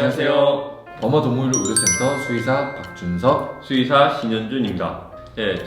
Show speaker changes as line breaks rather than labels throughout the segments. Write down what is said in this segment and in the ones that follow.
안녕하세요. 범어동물 의료센터 수의사 박준석,
수의사 신현준입니다.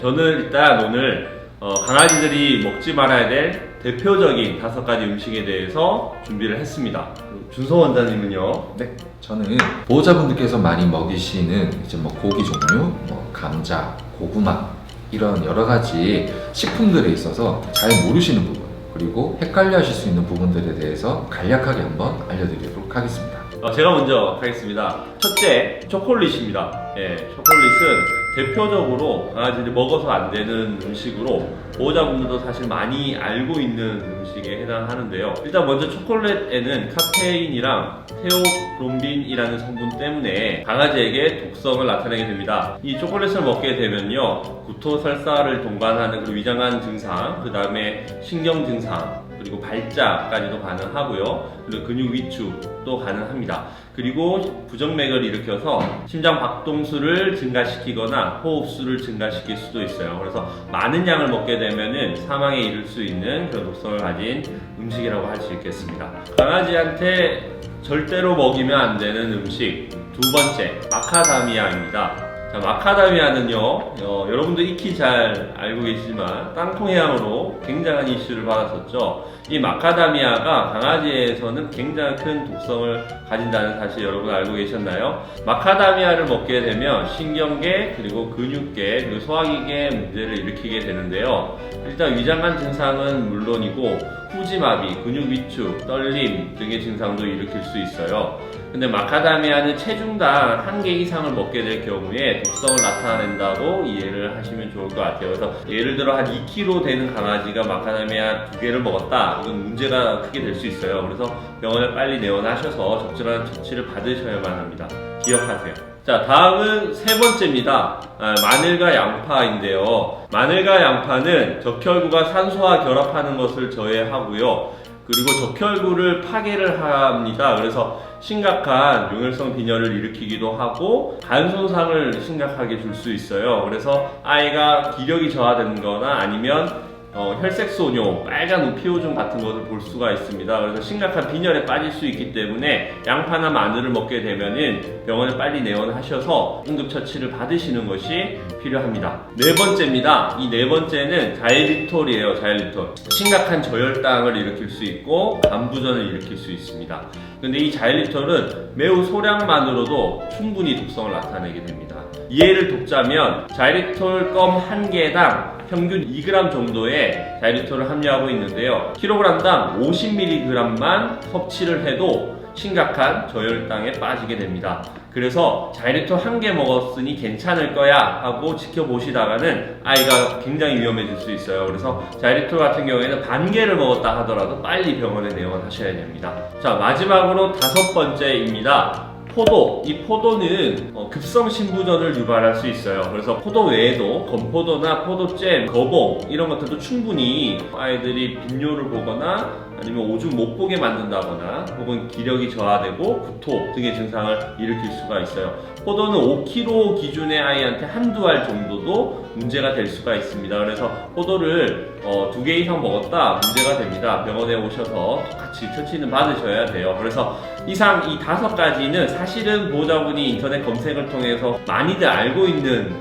저는 일단 오늘 강아지들이 먹지 말아야 될 대표적인 5가지 음식에 대해서 준비를 했습니다. 준서 원장님은요?
네, 저는 보호자분들께서 많이 먹이시는 이제 고기 종류, 감자, 고구마 이런 여러 가지 식품들에 있어서 잘 모르시는 부분 그리고 헷갈려 하실 수 있는 부분들에 대해서 간략하게 한번 알려드리도록 하겠습니다.
제가 먼저 하겠습니다. 첫째, 초콜릿입니다. 초콜릿은 대표적으로 강아지들이 먹어서 안 되는 음식으로 보호자분들도 사실 많이 알고 있는 음식에 해당하는데요. 일단 먼저 초콜릿에는 카페인이랑 테오브롬빈이라는 성분 때문에 강아지에게 독성을 나타내게 됩니다. 이 초콜릿을 먹게 되면요, 구토, 설사를 동반하는 그 위장관 증상, 그 다음에 신경 증상, 그리고 발작까지도 가능하고요. 그리고 근육 위축도 가능합니다. 그리고 부정맥을 일으켜서 심장 박동수를 증가시키거나 호흡수를 증가시킬 수도 있어요. 그래서 많은 양을 먹게 되면은 사망에 이를 수 있는 그런 독성을 가진 음식이라고 할 수 있겠습니다. 강아지한테 절대로 먹이면 안 되는 음식 두 번째, 마카다미아입니다. 자, 마카다미아는요, 여러분도 익히 잘 알고 계시지만 땅콩 해양으로 굉장한 이슈를 받았었죠. 이 마카다미아가 강아지에서는 굉장히 큰 독성을 가진다는 사실 여러분 알고 계셨나요? 마카다미아를 먹게 되면 신경계, 그리고 근육계, 그리고 소화기계 문제를 일으키게 되는데요. 일단 위장관 증상은 물론이고 후지마비, 근육 위축, 떨림 등의 증상도 일으킬 수 있어요. 근데 마카다미아는 체중당 1개 이상을 먹게 될 경우에 독성을 나타낸다고 이해를 하시면 좋을 것 같아요. 그래서 예를 들어 한 2kg 되는 강아지가 마카다미아 2개를 먹었다, 이건 문제가 크게 될 수 있어요. 그래서 병원에 빨리 내원하셔서 적절한 처치를 받으셔야만 합니다. 기억하세요. 자, 다음은 세 번째입니다. 마늘과 양파인데요. 마늘과 양파는 적혈구가 산소와 결합하는 것을 저해하고요. 그리고 적혈구를 파괴를 합니다. 그래서 심각한 용혈성 빈혈을 일으키기도 하고 간 손상을 심각하게 줄 수 있어요. 그래서 아이가 기력이 저하되는 거나 아니면 혈색소뇨, 빨간 우피오줌 같은 것을 볼 수가 있습니다. 그래서 심각한 빈혈에 빠질 수 있기 때문에 양파나 마늘을 먹게 되면은 병원에 빨리 내원하셔서 응급처치를 받으시는 것이 필요합니다. 네 번째입니다. 이 네 번째는 자일리톨이에요. 자일리톨. 심각한 저혈당을 일으킬 수 있고 간부전을 일으킬 수 있습니다. 근데 이 자일리톨은 매우 소량만으로도 충분히 독성을 나타내게 됩니다. 이해를 돕자면 자일리톨 껌 1개당 평균 2g 정도의 자일리톨을 함유하고 있는데요. 킬로그램당 50mg만 섭취를 해도 심각한 저혈당에 빠지게 됩니다. 그래서 자일리톨 1개 먹었으니 괜찮을 거야 하고 지켜보시다가는 아이가 굉장히 위험해질 수 있어요. 그래서 자일리톨 같은 경우에는 반 개를 먹었다 하더라도 빨리 병원에 내원하셔야 됩니다. 자, 마지막으로 5번째입니다. 포도. 이 포도는 급성 신부전을 유발할 수 있어요. 그래서 포도 외에도 건포도나 포도잼, 거봉 이런 것들도 충분히 아이들이 빈뇨를 보거나 아니면 오줌 못 보게 만든다거나 혹은 기력이 저하되고 구토 등의 증상을 일으킬 수가 있어요. 포도는 5kg 기준의 아이한테 한두 알 정도도 문제가 될 수가 있습니다. 그래서 포도를 2개 이상 먹었다 문제가 됩니다. 병원에 오셔서 똑같이 처치는 받으셔야 돼요. 그래서 이상 이 5가지는 사실은 보호자분이 인터넷 검색을 통해서 많이들 알고 있는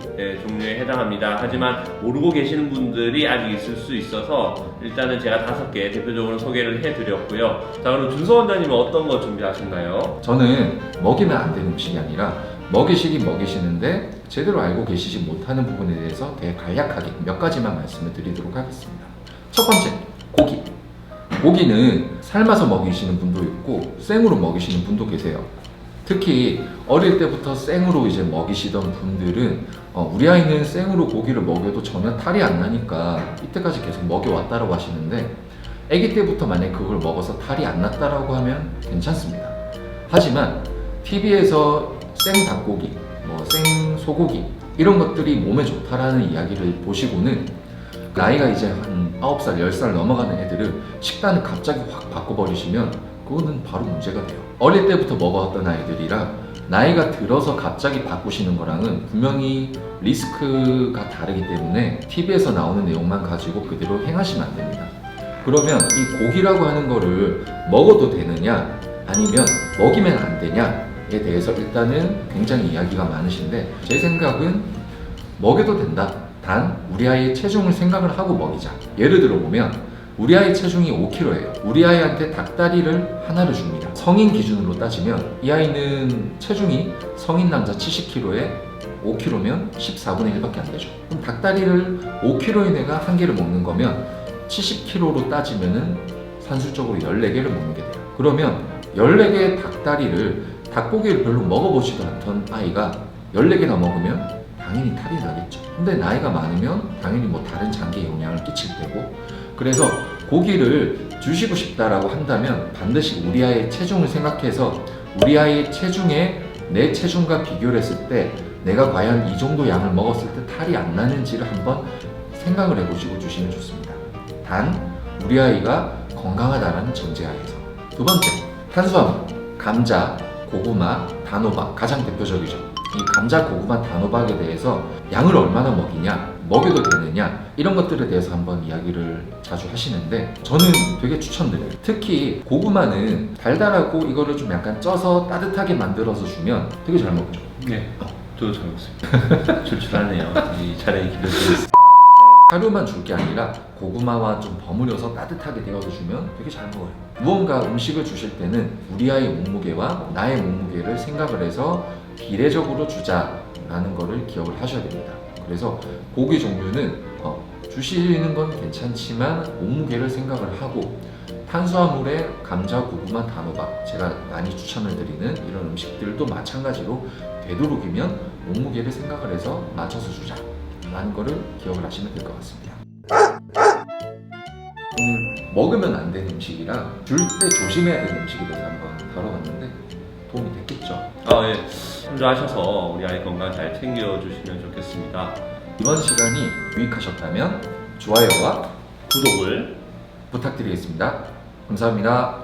종류에 해당합니다. 하지만 모르고 계시는 분들이 아직 있을 수 있어서 일단은 제가 5개 대표적으로 소개를 해드렸고요. 자, 그럼 준서 원장님은 어떤 거 준비하셨나요?
저는 먹이면 안 되는 음식이 아니라 먹이시긴 먹이시는데 제대로 알고 계시지 못하는 부분에 대해서 되게 간략하게 몇 가지만 말씀을 드리도록 하겠습니다. 첫 번째, 고기. 고기는 삶아서 먹이시는 분도 있고 생으로 먹이시는 분도 계세요. 특히 어릴 때부터 생으로 이제 먹이시던 분들은 우리 아이는 생으로 고기를 먹여도 전혀 탈이 안 나니까 이때까지 계속 먹여왔다라고 하시는데 아기 때부터 만약에 그걸 먹어서 탈이 안 났다라고 하면 괜찮습니다. 하지만 TV에서 생 닭고기, 생 소고기 이런 것들이 몸에 좋다라는 이야기를 보시고는 나이가 이제 한 9살, 10살 넘어가는 애들은 식단을 갑자기 확 바꿔버리시면 그거는 바로 문제가 돼요. 어릴 때부터 먹어왔던 아이들이랑 나이가 들어서 갑자기 바꾸시는 거랑은 분명히 리스크가 다르기 때문에 TV에서 나오는 내용만 가지고 그대로 행하시면 안 됩니다. 그러면 이 고기라고 하는 거를 먹어도 되느냐 아니면 먹이면 안 되냐, 대해서 일단은 굉장히 이야기가 많으신데 제 생각은 먹여도 된다. 단 우리 아이의 체중을 생각을 하고 먹이자. 예를 들어 보면 우리 아이 체중이 5kg예요. 우리 아이한테 닭다리를 하나를 줍니다. 성인 기준으로 따지면 이 아이는 체중이 성인 남자 70kg에 5kg면 14분의 1밖에 안 되죠. 그럼 닭다리를 5kg인 애가 한 개를 먹는 거면 70kg로 따지면은 산술적으로 14개를 먹는 게 돼요. 그러면 14개의 닭다리를 닭고기를 별로 먹어보지도 않던 아이가 14개나 먹으면 당연히 탈이 나겠죠. 근데 나이가 많으면 당연히 뭐 다른 장기에 영향을 끼칠 테고, 그래서 고기를 주시고 싶다라고 한다면 반드시 우리 아이의 체중을 생각해서 우리 아이의 체중에 내 체중과 비교를 했을 때 내가 과연 이 정도 양을 먹었을 때 탈이 안 나는지를 한번 생각을 해보시고 주시면 좋습니다. 단 우리 아이가 건강하다는 전제하에서. 두 번째, 탄수화물, 감자, 고구마, 단호박 가장 대표적이죠. 이 감자, 고구마, 단호박에 대해서 양을 얼마나 먹이냐, 먹여도 되느냐, 이런 것들에 대해서 한번 이야기를 자주 하시는데 저는 되게 추천드려요. 특히 고구마는 달달하고 이거를 좀 약간 쪄서 따뜻하게 만들어서 주면 되게 잘 먹죠.
네, 저도 잘 먹습니다. 출출하네요. 이 자리에 기대드리겠습니다.
하루만 줄 게 아니라 고구마와 좀 버무려서 따뜻하게 데워서 주면 되게 잘 먹어요. 무언가 음식을 주실 때는 우리 아이의 몸무게와 나의 몸무게를 생각을 해서 비례적으로 주자라는 거를 기억을 하셔야 됩니다. 그래서 고기 종류는 주시는 건 괜찮지만 몸무게를 생각을 하고, 탄수화물에 감자, 고구마, 단호박 제가 많이 추천을 드리는 이런 음식들도 마찬가지로 되도록이면 몸무게를 생각을 해서 맞춰서 주자라는 거를 기억을 하시면 될 것 같습니다. 오늘 먹으면 안 되는 음식이랑 줄 때 조심해야 되는 음식에 대해서 한번 다뤄봤는데 도움이 됐겠죠?
예. 혼자하셔서 우리 아이 건강 잘 챙겨주시면 좋겠습니다.
이번 시간이 유익하셨다면 좋아요와
구독을
부탁드리겠습니다. 감사합니다.